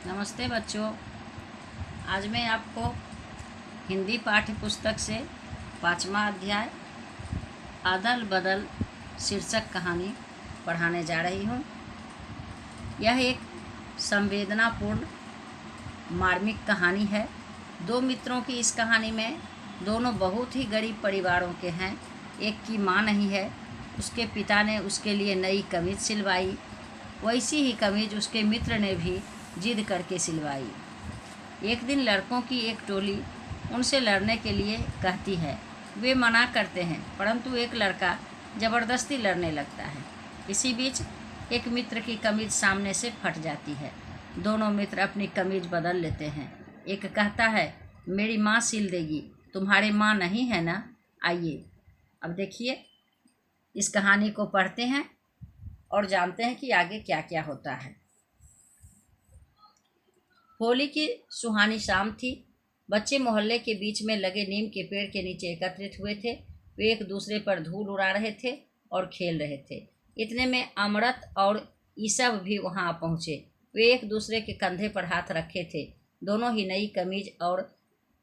नमस्ते बच्चों। आज मैं आपको हिंदी पाठ्य पुस्तक से 5वां अध्याय अदल बदल शीर्षक कहानी पढ़ाने जा रही हूँ। यह एक संवेदनापूर्ण मार्मिक कहानी है। दो मित्रों की इस कहानी में दोनों बहुत ही गरीब परिवारों के हैं। एक की माँ नहीं है। उसके पिता ने उसके लिए नई कमीज सिलवाई। वैसी ही कमीज उसके मित्र ने भी जिद करके सिलवाई। एक दिन लड़कों की एक टोली उनसे लड़ने के लिए कहती है। वे मना करते हैं, परंतु एक लड़का ज़बरदस्ती लड़ने लगता है। इसी बीच एक मित्र की कमीज सामने से फट जाती है। दोनों मित्र अपनी कमीज बदल लेते हैं। एक कहता है, मेरी माँ सिल देगी, तुम्हारी माँ नहीं है ना। आइए अब देखिए, इस कहानी को पढ़ते हैं और जानते हैं कि आगे क्या क्या होता है। होली की सुहानी शाम थी। बच्चे मोहल्ले के बीच में लगे नीम के पेड़ के नीचे एकत्रित हुए थे। वे एक दूसरे पर धूल उड़ा रहे थे और खेल रहे थे। इतने में अमृत और ईसब भी वहां पहुंचे। वे एक दूसरे के कंधे पर हाथ रखे थे। दोनों ही नई कमीज और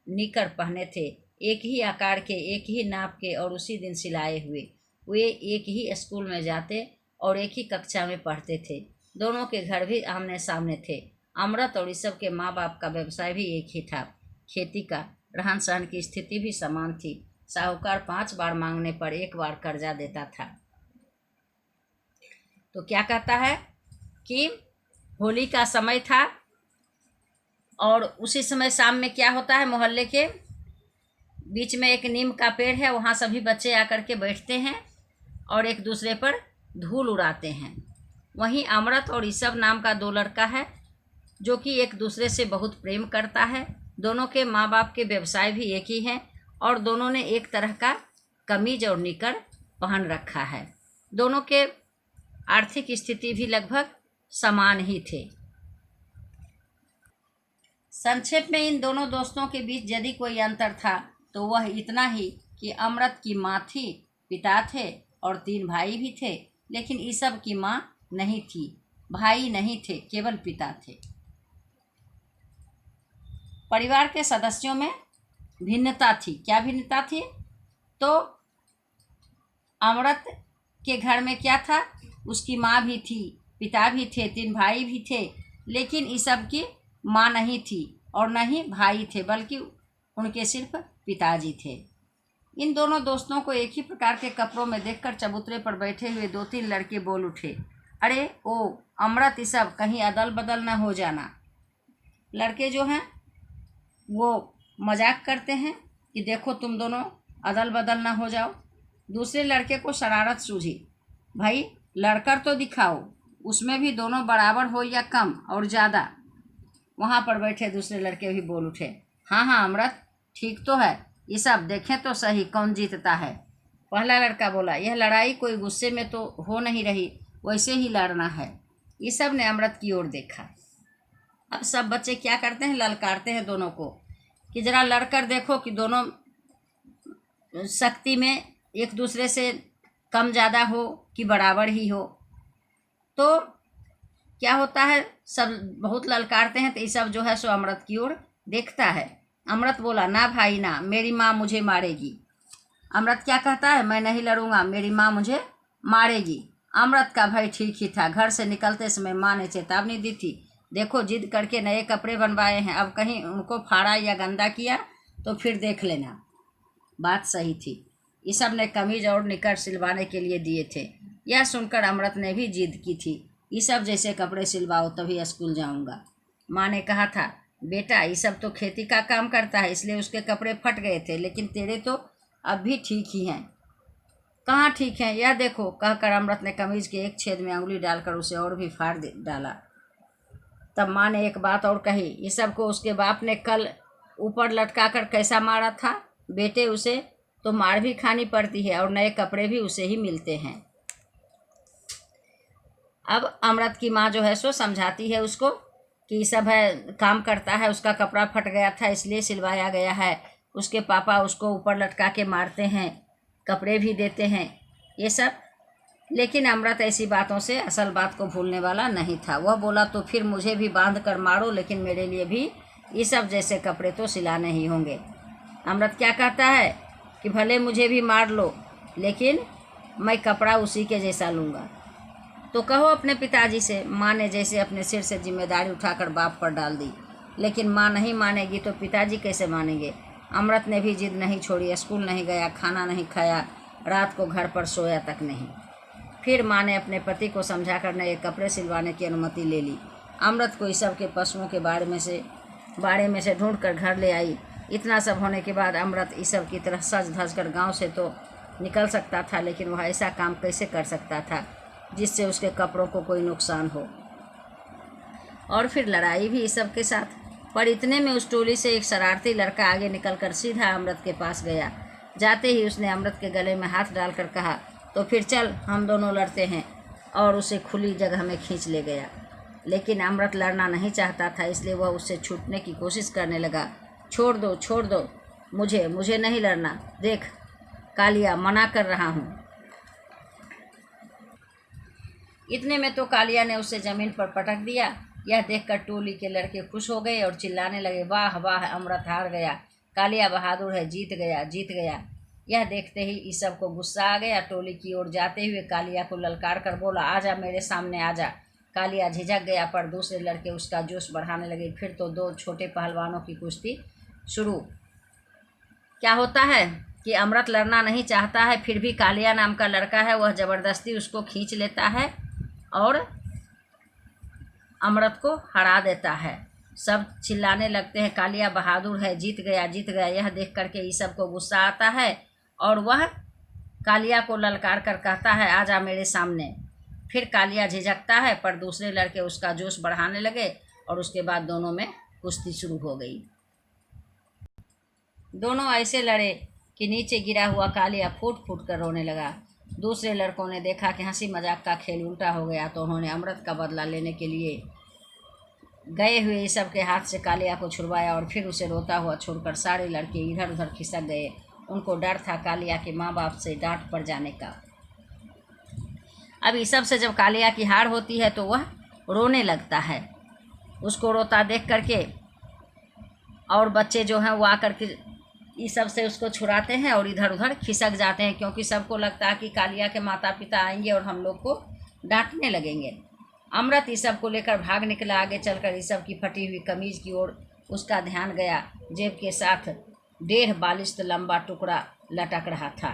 निकर पहने थे, एक ही आकार के, एक ही नाप के और उसी दिन सिलाए हुए। वे एक ही स्कूल में जाते और एक ही कक्षा में पढ़ते थे। दोनों के घर भी आमने सामने थे। अमृत और ईसब के माँ बाप का व्यवसाय भी एक ही था, खेती का। रहन सहन की स्थिति भी समान थी। साहूकार 5 बार मांगने पर 1 बार कर्जा देता था। तो क्या कहता है कि होली का समय था और उसी समय शाम में क्या होता है, मोहल्ले के बीच में एक नीम का पेड़ है, वहाँ सभी बच्चे आकर के बैठते हैं और एक दूसरे पर धूल उड़ाते हैं। वहीं अमृत और ईसब नाम का 2 लड़का है जो कि एक दूसरे से बहुत प्रेम करता है। दोनों के माँ बाप के व्यवसाय भी एक ही हैं और दोनों ने एक तरह का कमीज और निकर पहन रखा है। दोनों के आर्थिक स्थिति भी लगभग समान ही थे। संक्षेप में इन दोनों दोस्तों के बीच यदि कोई अंतर था तो वह इतना ही कि अमृत की माँ थी, पिता थे और 3 भाई भी थे, लेकिन ईसब की माँ नहीं थी, भाई नहीं थे, केवल पिता थे। परिवार के सदस्यों में भिन्नता थी। क्या भिन्नता थी? तो अमृत के घर में क्या था, उसकी माँ भी थी, पिता भी थे, 3 भाई भी थे, लेकिन ईसब की माँ नहीं थी और न ही भाई थे, बल्कि उनके सिर्फ पिताजी थे। इन दोनों दोस्तों को एक ही प्रकार के कपड़ों में देखकर चबूतरे पर बैठे हुए 2-3 लड़के बोल उठे, अरे ओ अमृत ईसब, कहीं अदल बदल न हो जाना। लड़के जो हैं वो मजाक करते हैं कि देखो तुम दोनों अदल बदल ना हो जाओ। दूसरे लड़के को शरारत सूझी, भाई लड़कर तो दिखाओ, उसमें भी दोनों बराबर हो या कम और ज़्यादा। वहाँ पर बैठे दूसरे लड़के भी बोल उठे, हाँ हाँ अमृत ठीक तो है, ये सब देखें तो सही कौन जीतता है। पहला लड़का बोला, यह लड़ाई कोई गुस्से में तो हो नहीं रही, वैसे ही लड़ना है। ये सब ने अमृत की ओर देखा। अब सब बच्चे क्या करते हैं, ललकारते हैं दोनों को कि जरा लड़कर देखो कि दोनों शक्ति में एक दूसरे से कम ज़्यादा हो कि बराबर ही हो। तो क्या होता है, सब बहुत ललकारते हैं तो ये सब जो है सो अमृत की ओर देखता है। अमृत बोला, ना भाई ना, मेरी माँ मुझे मारेगी। अमृत क्या कहता है, मैं नहीं लड़ूंगा, मेरी माँ मुझे मारेगी। अमृत का भाई ठीक ही था। घर से निकलते समय माँ ने चेतावनी दी थी, देखो जिद करके नए कपड़े बनवाए हैं, अब कहीं उनको फाड़ा या गंदा किया तो फिर देख लेना। बात सही थी। ये सब ने कमीज और निकर सिलवाने के लिए दिए थे। यह सुनकर अमृत ने भी जिद की थी, ये सब जैसे कपड़े सिलवाओ तभी स्कूल जाऊंगा। माँ ने कहा था, बेटा ये सब तो खेती का काम करता है, इसलिए उसके कपड़े फट गए थे, लेकिन तेरे तो अब भी ठीक ही हैं। कहाँ ठीक हैं, यह देखो, कहकर अमृत ने कमीज के एक छेद में उंगली डालकर उसे और भी फाड़ डाला। तब माँ ने एक बात और कही, ये सब को उसके बाप ने कल ऊपर लटका कर कैसा मारा था। बेटे उसे तो मार भी खानी पड़ती है और नए कपड़े भी उसे ही मिलते हैं। अब अमृत की माँ जो है सो समझाती है उसको कि ये सब है काम करता है, उसका कपड़ा फट गया था इसलिए सिलवाया गया है, उसके पापा उसको ऊपर लटका के मारते हैं, कपड़े भी देते हैं। ये सब लेकिन अमृत ऐसी बातों से असल बात को भूलने वाला नहीं था। वह बोला, तो फिर मुझे भी बांध कर मारो, लेकिन मेरे लिए भी ये सब जैसे कपड़े तो सिलाने ही होंगे। अमृत क्या कहता है कि भले मुझे भी मार लो, लेकिन मैं कपड़ा उसी के जैसा लूँगा। तो कहो अपने पिताजी से। माँ ने जैसे अपने सिर से जिम्मेदारी उठाकर बाप पर डाल दी, लेकिन माँ नहीं मानेगी तो पिताजी कैसे मानेंगे। अमृत ने भी जिद नहीं छोड़ी, स्कूल नहीं गया, खाना नहीं खाया, रात को घर पर सोया तक नहीं। फिर माँ ने अपने पति को समझाकर नए कपड़े सिलवाने की अनुमति ले ली। अमृत को ईसब के पशुओं के बारे में से ढूंढ कर घर ले आई। इतना सब होने के बाद अमृत ईसब की तरह सज धज कर गाँव से तो निकल सकता था, लेकिन वह ऐसा काम कैसे कर सकता था जिससे उसके कपड़ों को कोई नुकसान हो। और फिर लड़ाई भी ईसब के साथ। पर इतने में उस टोली से एक शरारती लड़का आगे निकलकर सीधा अमृत के पास गया। जाते ही उसने अमृत के गले में हाथ डालकर कहा, तो फिर चल हम दोनों लड़ते हैं, और उसे खुली जगह में खींच ले गया। लेकिन अमृत लड़ना नहीं चाहता था, इसलिए वह उससे छूटने की कोशिश करने लगा। छोड़ दो, मुझे नहीं लड़ना। देख कालिया, मना कर रहा हूँ। इतने में तो कालिया ने उसे ज़मीन पर पटक दिया। यह देखकर टोली के लड़के खुश हो गए और चिल्लाने लगे, वाह वाह, अमृत हार गया, कालिया बहादुर है, जीत गया। यह देखते ही ईसब को गुस्सा आ गया। टोली की ओर जाते हुए कालिया को ललकार कर बोला, आजा मेरे सामने आजा। कालिया झिझक गया, पर दूसरे लड़के उसका जोश बढ़ाने लगे। फिर तो दो छोटे पहलवानों की कुश्ती शुरू। क्या होता है कि अमृत लड़ना नहीं चाहता है, फिर भी कालिया नाम का लड़का है, वह ज़बरदस्ती उसको खींच लेता है और अमृत को हरा देता है। सब चिल्लाने लगते हैं, कालिया बहादुर है, जीत गया। यह देख करके ईसब को गुस्सा आता है और वह कालिया को ललकार कर कहता है, आजा मेरे सामने। फिर कालिया झिझकता है, पर दूसरे लड़के उसका जोश बढ़ाने लगे और उसके बाद दोनों में कुश्ती शुरू हो गई। दोनों ऐसे लड़े कि नीचे गिरा हुआ कालिया फूट फूट कर रोने लगा। दूसरे लड़कों ने देखा कि हंसी मजाक का खेल उल्टा हो गया, तो उन्होंने अमृत का बदला लेने के लिए गए हुए ईसब के हाथ से कालिया को छुड़वाया और फिर उसे रोता हुआ छोड़कर सारे लड़के इधर उधर खिसक गए। उनको डर था कालिया के माँ बाप से डांट पड़ जाने का। अब ईसब से जब कालिया की हार होती है तो वह रोने लगता है। उसको रोता देख करके और बच्चे जो हैं वो आकर के ईसब से उसको छुड़ाते हैं और इधर उधर खिसक जाते हैं, क्योंकि सबको लगता है कि कालिया के माता पिता आएंगे और हम लोग को डांटने लगेंगे। अमृत ईसब को लेकर भाग निकला। आगे चलकर ईसब की फटी हुई कमीज की ओर उसका ध्यान गया। जेब के साथ 1.5 बालिश्त लंबा टुकड़ा लटक रहा था।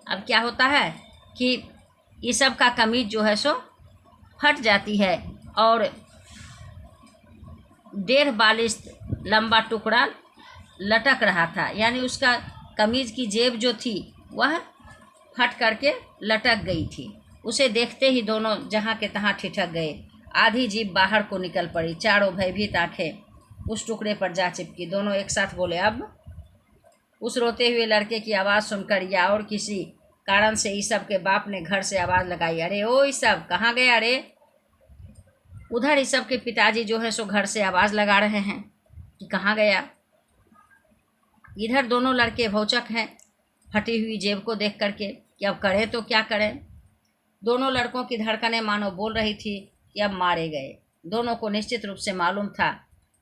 अब क्या होता है कि ईसब का कमीज जो है सो फट जाती है और 1.5 बालिश्त लंबा टुकड़ा लटक रहा था, यानी उसका कमीज की जेब जो थी वह फट करके लटक गई थी। उसे देखते ही दोनों जहाँ के तहाँ ठिठक गए। आधी जीभ बाहर को निकल पड़ी। चारों भयभीत आंखें उस टुकड़े पर जा चिपकी। दोनों एक साथ बोले, अब? उस रोते हुए लड़के की आवाज़ सुनकर या और किसी कारण से ईसब के बाप ने घर से आवाज़ लगाई, अरे ओ ईसब, कहाँ गया रे? उधर ईसब के पिताजी जो है सो घर से आवाज़ लगा रहे हैं कि कहाँ गया। इधर दोनों लड़के भौचक हैं फटी हुई जेब को देख करके कि अब करें तो क्या करें। दोनों लड़कों की धड़कनें मानो बोल रही थी कि अब मारे गए। दोनों को निश्चित रूप से मालूम था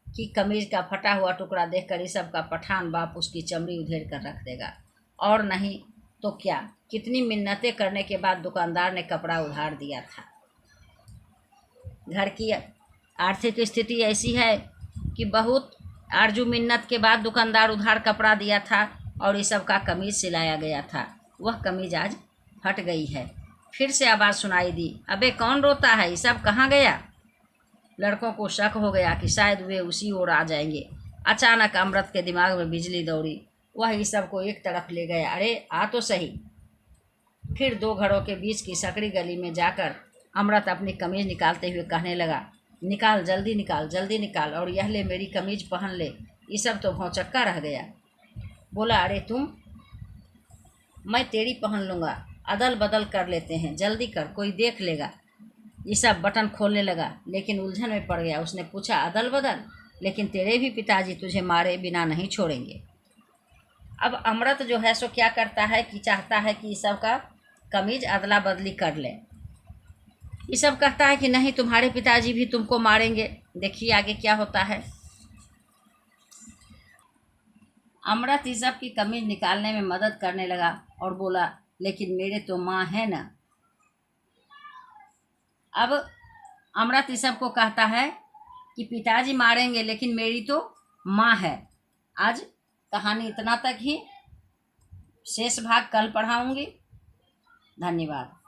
कि कमीज का फटा हुआ टुकड़ा देखकर ईसब का पठान बाप उसकी चमड़ी उधेड़ कर रख देगा, और नहीं तो क्या। कितनी मिन्नतें करने के बाद दुकानदार ने कपड़ा उधार दिया था। घर की आर्थिक स्थिति ऐसी है कि बहुत आरजू मिन्नत के बाद दुकानदार उधार कपड़ा दिया था और ईसब का कमीज सिलाया गया था। वह कमीज आज फट गई है। फिर से आवाज़ सुनाई दी, अबे कौन रोता है, ईसब कहाँ गया? लड़कों को शक हो गया कि शायद वे उसी ओर आ जाएंगे। अचानक अमृत के दिमाग में बिजली दौड़ी। वह ईसब को एक तरफ ले गया, अरे आ तो सही। फिर 2 घरों के बीच की सकड़ी गली में जाकर अमृत अपनी कमीज निकालते हुए कहने लगा, निकाल, जल्दी निकाल, और यह ले मेरी कमीज पहन ले। ईसब तो भौचक्का रह गया। बोला, अरे तुम? मैं तेरी पहन लूँगा, अदल बदल कर लेते हैं, जल्दी कर, कोई देख लेगा। ईसब बटन खोलने लगा, लेकिन उलझन में पड़ गया। उसने पूछा, अदल बदल? लेकिन तेरे भी पिताजी तुझे मारे बिना नहीं छोड़ेंगे। अब अमृत जो है सो क्या करता है कि चाहता है कि ईसब का कमीज अदला बदली कर लें। ये सब कहता है कि नहीं, तुम्हारे पिताजी भी तुमको मारेंगे। देखिए आगे क्या होता है। अमृत इस सब की कमीज निकालने में मदद करने लगा और बोला, लेकिन मेरे तो माँ है ना। अब अमृत इस सब को कहता है कि पिताजी मारेंगे लेकिन मेरी तो माँ है। आज कहानी इतना तक ही, शेष भाग कल पढ़ाऊंगी। धन्यवाद।